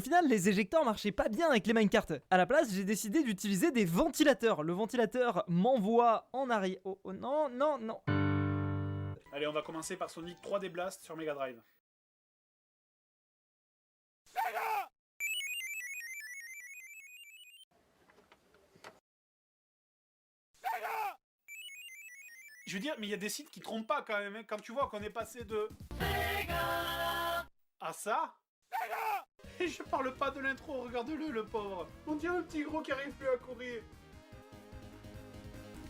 Au final, les éjecteurs marchaient pas bien avec les minecarts. À la place, j'ai décidé d'utiliser des ventilateurs. Le ventilateur m'envoie en arrière. Oh, oh non, non, non. Allez, on va commencer par Sonic 3D Blast sur Mega Drive. Je veux dire, mais il y a des sites qui trompent pas quand même. Hein. Quand tu vois qu'on est passé de à ça. Et je parle pas de l'intro, regardez-le, le pauvre. On dirait un petit gros qui arrive plus à courir.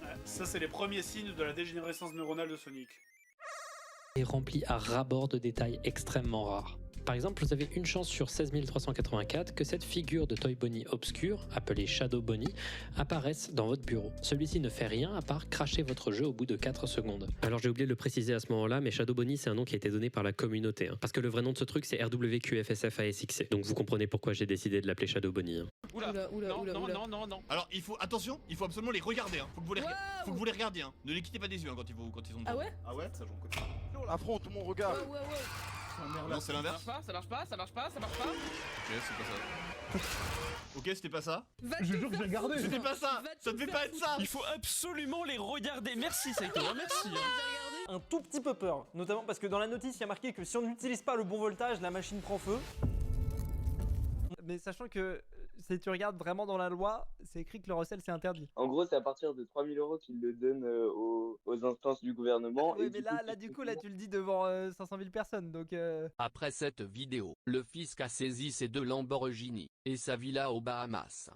Ouais, ça, c'est les premiers signes de la dégénérescence neuronale de Sonic. Est rempli à ras-bord de détails extrêmement rares. Par exemple, vous avez une chance sur 16 384 que cette figure de Toy Bonnie obscure, appelée Shadow Bonnie, apparaisse dans votre bureau. Celui-ci ne fait rien à part cracher votre jeu au bout de 4 secondes. Alors j'ai oublié de le préciser à ce moment-là, mais Shadow Bonnie c'est un nom qui a été donné par la communauté. Hein, parce que le vrai nom de ce truc c'est RWQFSFASXC. Donc vous comprenez pourquoi j'ai décidé de l'appeler Shadow Bonnie. Hein. Oula, non. Alors attention, il faut absolument les regarder. Hein. Faut que vous les regardiez. Hein. Ne les quittez pas des yeux hein, quand ils sont. Ah ouais? Ah ouais, ça joue côté. Affront tout mon regard. Ouais. Non, c'est l'inverse. Ça marche pas. Ok, c'est pas ça. Ok, c'était pas ça. Je jure que j'ai regardé. C'était pas ça. Ça devait pas être ça. Il faut absolument les regarder. Merci Saito, merci. Un tout petit peu peur, notamment parce que dans la notice il y a marqué que si on n'utilise pas le bon voltage, la machine prend feu. Mais sachant que si tu regardes vraiment dans la loi, c'est écrit que le recel c'est interdit. En gros, c'est à partir de 3 000 € qu'ils le donnent aux instances du gouvernement. Oui, et mais là, du coup, tu le dis devant 500 000 personnes, donc... Après cette vidéo, le fisc a saisi ses 2 Lamborghini et sa villa aux Bahamas.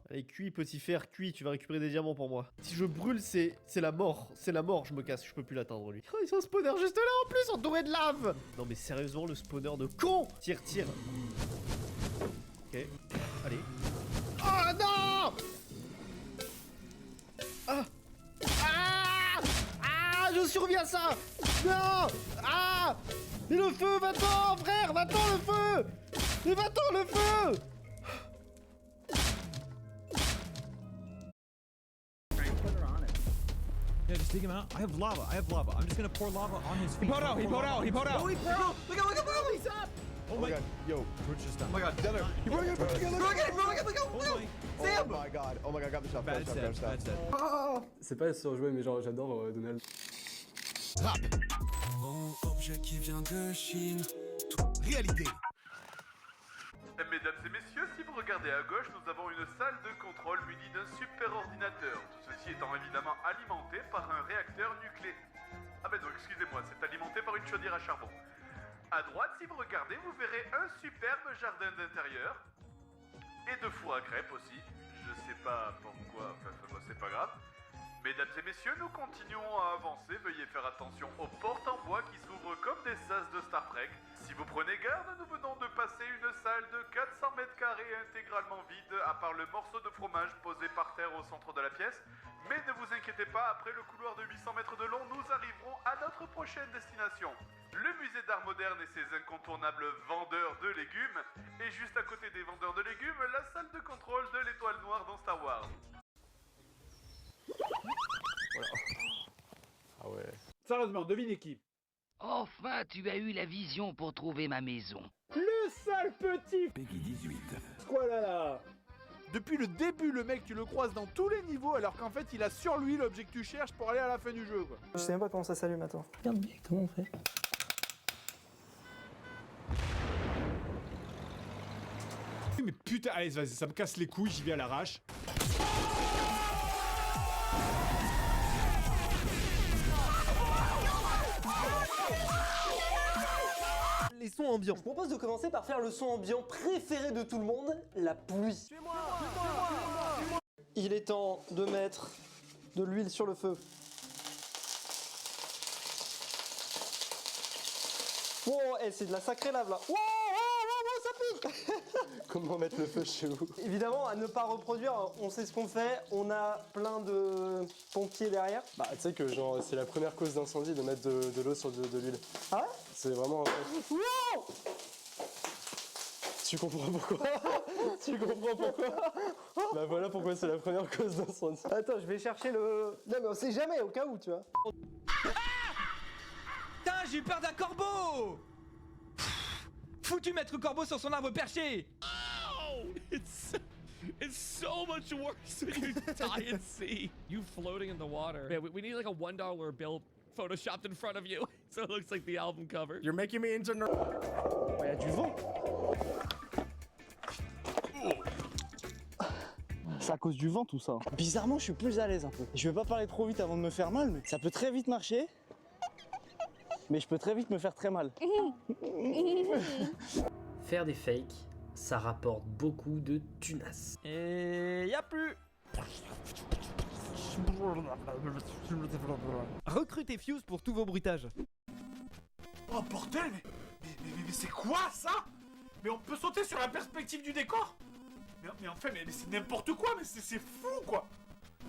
Allez, cuit, petit fer, cuit, tu vas récupérer des diamants pour moi. Si je brûle, c'est la mort. C'est la mort, je me casse, je peux plus l'atteindre lui. Oh, ils ont un spawner juste là en plus, entouré de lave. Non mais sérieusement, le spawner de con. Tire. Ok, allez. Oh non. Je survis à ça. Non. Mais le feu, va-t'en frère, va-t'en le feu. Mais va-t'en le feu. Yeah, just dig him out. I have lava. I'm just gonna pour lava on his feet. He pulled out. Oh, he's up! Oh my god. Yo, Twitch just died. oh my god. Down there. Look at Oh my god. Oh my god, grab the shot. Bad set. C'est pas surjoué, mais genre j'adore Donald. Mon objet qui vient de Chine. Réalité. Mesdames et messieurs, si vous regardez à gauche, nous avons une salle de contrôle munie d'un super ordinateur. Tout ceci étant évidemment alimenté par un réacteur nucléaire. Ah ben non, excusez-moi, c'est alimenté par une chaudière à charbon. À droite, si vous regardez, vous verrez un superbe jardin d'intérieur. Et de four à crêpes aussi. Je sais pas pourquoi, enfin c'est pas grave. Mesdames et messieurs, nous continuons à avancer. Veuillez faire attention aux portes en bois qui s'ouvrent comme des sas de Star Trek. Si vous prenez garde, nous venons de passer une salle de 400 mètres carrés intégralement vide, à part le morceau de fromage posé par terre au centre de la pièce. Mais ne vous inquiétez pas, après le couloir de 800 mètres de long, nous arriverons à notre prochaine destination. Le musée d'art moderne et ses incontournables vendeurs de légumes. Et juste à côté des vendeurs de légumes, la salle de contrôle de l'étoile noire dans Star Wars. Voilà. Ah ouais. Sérieusement, devinez qui? Enfin, tu as eu la vision pour trouver ma maison. Le sale petit Peggy 18. Quoi là? Depuis le début, le mec, tu le croises dans tous les niveaux, alors qu'en fait, il a sur lui l'objet que tu cherches pour aller à la fin du jeu, quoi. Je sais même pas comment ça s'allume, attends. Regarde bien comment on fait. Mais putain, allez, vas-y, ça me casse les couilles, j'y vais à l'arrache. Les sons ambiants. Je propose de commencer par faire le son ambiant préféré de tout le monde, la pluie. Il est temps de mettre de l'huile sur le feu. Wow, c'est de la sacrée lave là. Wow, ça pique. Comment mettre le feu chez vous? Évidemment, à ne pas reproduire, on sait ce qu'on fait. On a plein de pompiers derrière. Bah tu sais que genre c'est la première cause d'incendie de mettre de l'eau sur de l'huile. Ah ouais? C'est vraiment un fait. Wow. Tu comprends pourquoi? Tu comprends pourquoi? Bah voilà pourquoi c'est la première cause d'incendie. Attends, je vais chercher le... Non mais on sait jamais, au cas où, tu vois. Putain, j'ai eu peur d'un corbeau. Foutu maître corbeau sur son arbre perché. Oh, it's so much worse when you die at sea. You floating in the water. Man, we need like a $1 bill photoshopped in front of you, so it looks like the album cover. You're making me into... Il y a du vent. C'est à cause du vent tout ça. Bizarrement, je suis plus à l'aise un peu. Je vais pas parler trop vite avant de me faire mal, mais ça peut très vite marcher. Mais je peux très vite me faire très mal. Faire des fakes, ça rapporte beaucoup de tunas. Et y a plus. Recrutez Fuse pour tous vos bruitages. Oh bordel, mais c'est quoi ça? Mais on peut sauter sur la perspective du décor? Mais en fait, mais c'est n'importe quoi, mais c'est fou quoi.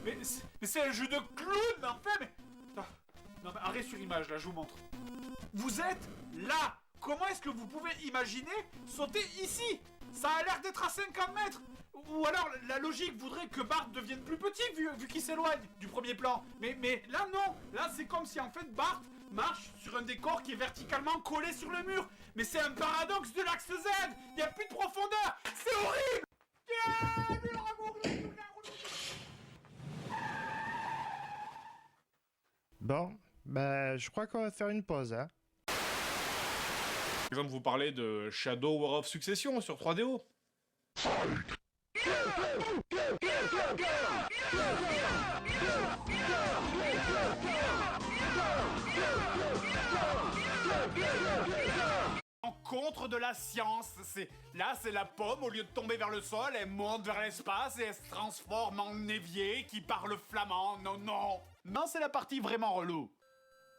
Mais c'est un jeu de clown, mais en fait, mais... Non mais arrête sur image là, je vous montre. Vous êtes là. Comment est-ce que vous pouvez imaginer sauter ici? Ça a l'air d'être à 50 mètres. Ou alors la logique voudrait que Bart devienne plus petit vu qu'il s'éloigne du premier plan. Mais là non, là c'est comme si en fait Bart marche sur un décor qui est verticalement collé sur le mur. Mais c'est un paradoxe de l'axe Z. Il n'y a plus de profondeur. C'est horrible. Bon, bah je crois qu'on va faire une pause, hein. Par exemple, vous parlez de Shadow War of Succession sur 3DO. En contre de la science, c'est la pomme, au lieu de tomber vers le sol, elle monte vers l'espace et elle se transforme en évier qui parle flamand. Non, c'est la partie vraiment relou.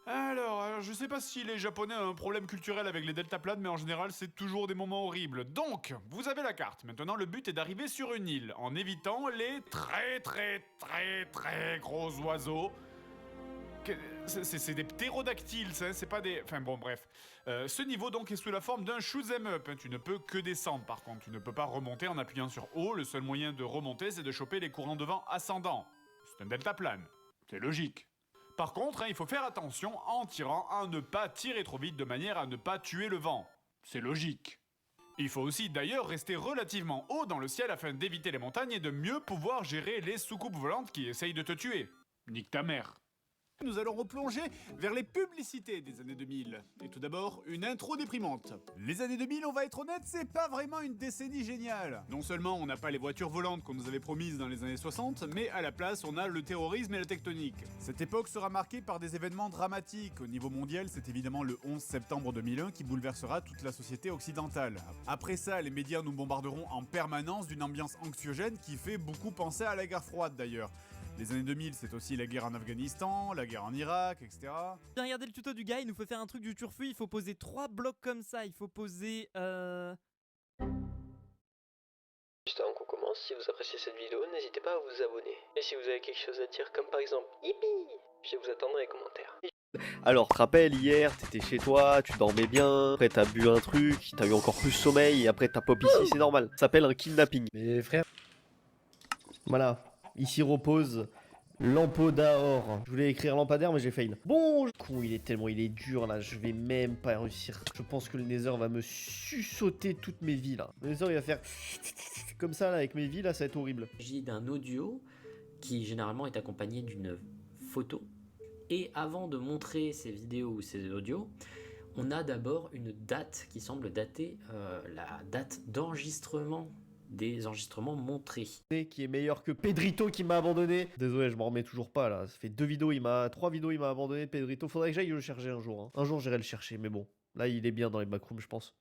Alors, je sais pas si les Japonais ont un problème culturel avec les deltaplanes, mais en général, c'est toujours des moments horribles. Donc, vous avez la carte. Maintenant, le but est d'arriver sur une île, en évitant les très gros oiseaux. C'est des ptérodactyles, ça, c'est pas des... Enfin bon, bref. Ce niveau, donc, est sous la forme d'un shoot'em up. Tu ne peux que descendre, par contre. Tu ne peux pas remonter en appuyant sur haut. Le seul moyen de remonter, c'est de choper les courants de vent ascendants. C'est un deltaplane. C'est logique. Par contre, il faut faire attention en tirant à ne pas tirer trop vite de manière à ne pas tuer le vent. C'est logique. Il faut aussi d'ailleurs rester relativement haut dans le ciel afin d'éviter les montagnes et de mieux pouvoir gérer les soucoupes volantes qui essayent de te tuer. Nique ta mère. Nous allons replonger vers les publicités des années 2000. Et tout d'abord, une intro déprimante. Les années 2000, on va être honnête, c'est pas vraiment une décennie géniale. Non seulement on n'a pas les voitures volantes qu'on nous avait promises dans les années 60, mais à la place, on a le terrorisme et la tectonique. Cette époque sera marquée par des événements dramatiques. Au niveau mondial, c'est évidemment le 11 septembre 2001 qui bouleversera toute la société occidentale. Après ça, les médias nous bombarderont en permanence d'une ambiance anxiogène qui fait beaucoup penser à la guerre froide d'ailleurs. Les années 2000, c'est aussi la guerre en Afghanistan, la guerre en Irak, etc. Bien, regardez le tuto du gars, il nous faut faire un truc du turfu, il faut poser 3 blocs comme ça, il faut poser... Juste avant qu'on commence, si vous appréciez cette vidéo, n'hésitez pas à vous abonner. Et si vous avez quelque chose à dire, comme par exemple Yippee, je vous attendrai les commentaires. Alors, tu te rappelles, hier, t'étais chez toi, tu dormais bien, après t'as bu un truc, t'as eu encore plus sommeil, et après t'as pop ici, c'est normal. Ça s'appelle un kidnapping. Mais frère... Voilà. Ici repose Lampodaor. Je voulais écrire lampadaire mais j'ai fail. Bon, il est dur là, je vais même pas réussir. Je pense que le Nether va me sussauter toutes mes vies là. Le Nether il va faire comme ça là avec mes vies là, ça va être horrible. Il s'agit d'un audio qui généralement est accompagné d'une photo. Et avant de montrer ces vidéos ou ces audios, on a d'abord une date qui semble dater la date d'enregistrement des enregistrements montrés. Qui est meilleur que Pedrito qui m'a abandonné. Désolé, je m'en remets toujours pas là. Ça fait 3 vidéos, il m'a abandonné Pedrito. Faudrait que j'aille le chercher un jour. Un jour j'irai le chercher, mais bon. Là il est bien dans les backrooms je pense.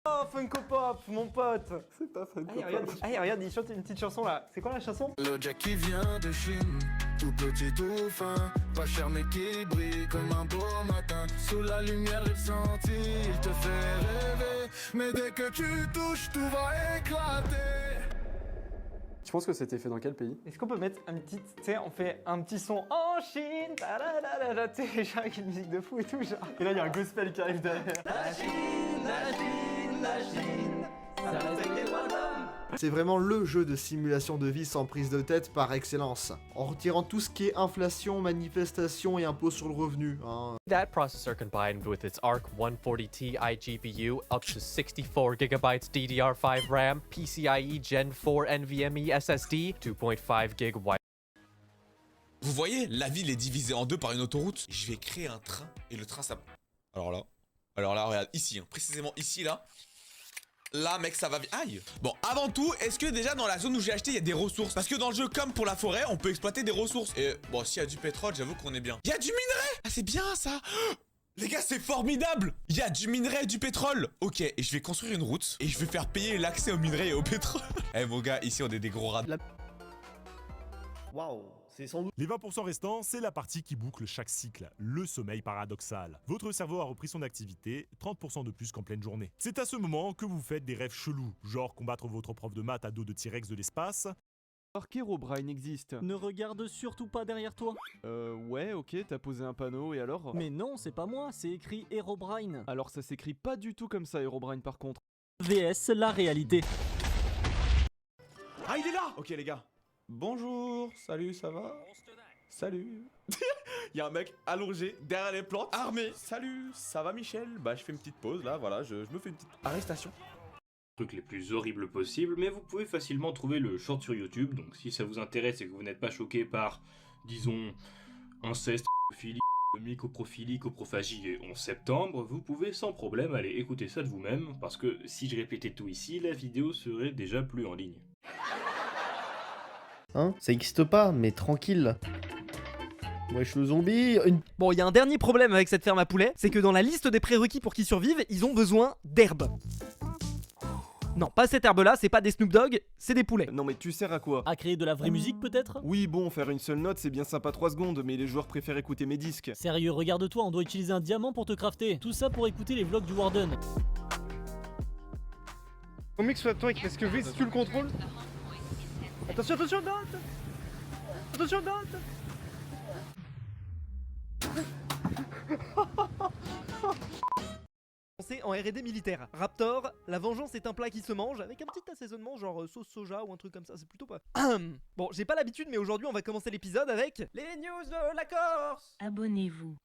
Oh Funko Pop, mon pote. C'est pas Funko Pop. Regarde, il chante une petite chanson là. C'est quoi la chanson? Le Jack qui vient de Chine, tout petit, tout fin, pas cher mais qui brille comme un beau matin. Sous la lumière il sentit, il te fait rêver, mais dès que tu touches tout va éclater. Tu penses que c'était fait dans quel pays? Est-ce qu'on peut mettre un petit, tu sais, on fait un petit son en Chine, tu sais, genre avec une musique de fou et tout, genre. Et là il y a un gospel qui arrive derrière. La Chine, machine, ça respecte les droits de l'homme. C'est vraiment le jeu de simulation de vie sans prise de tête par excellence, en retirant tout ce qui est inflation, manifestation et impôt sur le revenu. Hein. That processor combined with its ARC 140Ti GPU, up to 64GB DDR5 RAM, PCIe Gen 4 NVMe SSD, 2.5 GB. Vous voyez, la ville est divisée en deux par une autoroute. Je vais créer un train et le train ça... Alors là, regarde, ici, hein, précisément ici, là. Là, mec, ça va vite. Aïe. Bon, avant tout, est-ce que déjà dans la zone où j'ai acheté, il y a des ressources? Parce que dans le jeu, comme pour la forêt, on peut exploiter des ressources. Et bon, s'il y a du pétrole, j'avoue qu'on est bien. Il y a du minerai. Ah, c'est bien ça. Les gars, c'est formidable. Il y a du minerai et du pétrole. Ok, et je vais construire une route et je vais faire payer l'accès au minerai et au pétrole. Eh mon gars, ici on est des gros rats. Waouh, c'est sans doute... Les 20% restants, c'est la partie qui boucle chaque cycle, le sommeil paradoxal. Votre cerveau a repris son activité, 30% de plus qu'en pleine journée. C'est à ce moment que vous faites des rêves chelous, genre combattre votre prof de maths à dos de T-Rex de l'espace. Alors qu'Herobrine existe. Ne regarde surtout pas derrière toi. Ouais, ok, t'as posé un panneau et alors? Mais non, c'est pas moi, c'est écrit Herobrine. Alors ça s'écrit pas du tout comme ça, Herobrine par contre. VS, la réalité. Ah, il est là! Ok, les gars. Bonjour, salut, ça va? Salut. Il y a un mec allongé derrière les plantes, armé. Salut, ça va Michel? Bah je fais une petite pause là, voilà, je me fais une petite arrestation. Trucs les plus horribles possibles, mais vous pouvez facilement trouver le short sur YouTube, donc si ça vous intéresse et que vous n'êtes pas choqué par, disons, inceste, philie, mycoprophilie, coprophagie et 11 septembre, vous pouvez sans problème aller écouter ça de vous-même, parce que si je répétais tout ici, la vidéo serait déjà plus en ligne. Hein, ça existe pas, mais tranquille. Wesh le zombie, Bon, il y a un dernier problème avec cette ferme à poulets, c'est que dans la liste des prérequis pour qu'ils survivent, ils ont besoin d'herbe. Non, pas cette herbe-là, c'est pas des Snoop Dogg, c'est des poulets. Non mais tu sers à quoi? À créer de la vraie musique peut-être? Oui bon, faire une seule note c'est bien sympa 3 secondes, mais les joueurs préfèrent écouter mes disques. Sérieux, regarde-toi, on doit utiliser un diamant pour te crafter. Tout ça pour écouter les vlogs du Warden. Au mix soit toi, parce que si tu le contrôles... Attention, attention, Dante! Attention, Dante! C'est en R&D militaire. Raptor, la vengeance est un plat qui se mange avec un petit assaisonnement genre sauce soja ou un truc comme ça, c'est plutôt pas... Bon, j'ai pas l'habitude mais aujourd'hui on va commencer l'épisode avec les news de la Corse. Abonnez-vous.